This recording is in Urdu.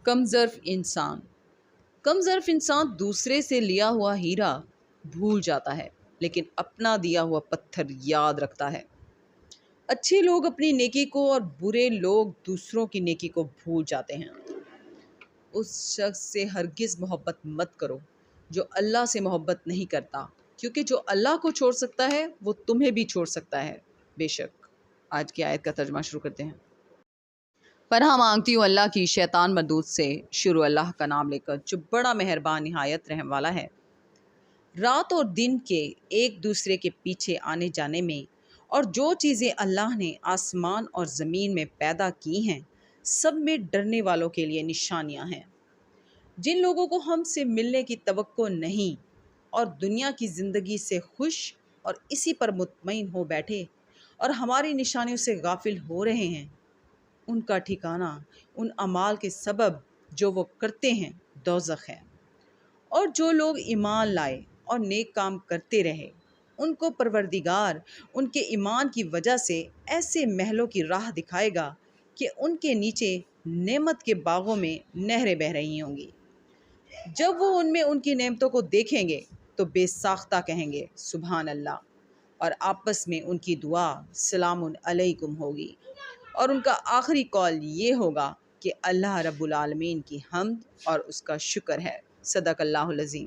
کم ظرف انسان کم ظرف انسان دوسرے سے لیا ہوا ہیرا بھول جاتا ہے لیکن اپنا دیا ہوا پتھر یاد رکھتا ہے۔ اچھے لوگ اپنی نیکی کو اور برے لوگ دوسروں کی نیکی کو بھول جاتے ہیں۔ اس شخص سے ہرگز محبت مت کرو جو اللہ سے محبت نہیں کرتا، کیونکہ جو اللہ کو چھوڑ سکتا ہے وہ تمہیں بھی چھوڑ سکتا ہے بے شک۔ آج کی آیت کا ترجمہ شروع کرتے ہیں۔ پناہ مانگتی ہوں اللہ کی شیطان مردود سے۔ شروع اللہ کا نام لے کر جو بڑا مہربان نہایت رحم والا ہے۔ رات اور دن کے ایک دوسرے کے پیچھے آنے جانے میں اور جو چیزیں اللہ نے آسمان اور زمین میں پیدا کی ہیں سب میں ڈرنے والوں کے لیے نشانیاں ہیں۔ جن لوگوں کو ہم سے ملنے کی توقع نہیں اور دنیا کی زندگی سے خوش اور اسی پر مطمئن ہو بیٹھے اور ہماری نشانیوں سے غافل ہو رہے ہیں، ان کا ٹھکانہ ان اعمال کے سبب جو وہ کرتے ہیں دوزخ ہے۔ اور جو لوگ ایمان لائے اور نیک کام کرتے رہے ان کو پروردگار ان کے ایمان کی وجہ سے ایسے محلوں کی راہ دکھائے گا کہ ان کے نیچے نعمت کے باغوں میں نہریں بہہ رہی ہوں گی۔ جب وہ ان میں ان کی نعمتوں کو دیکھیں گے تو بے ساختہ کہیں گے سبحان اللہ، اور آپس میں ان کی دعا سلام علیکم ہوگی، اور ان کا آخری قول یہ ہوگا کہ اللہ رب العالمین کی حمد اور اس کا شکر ہے۔ صدق اللہ العظیم۔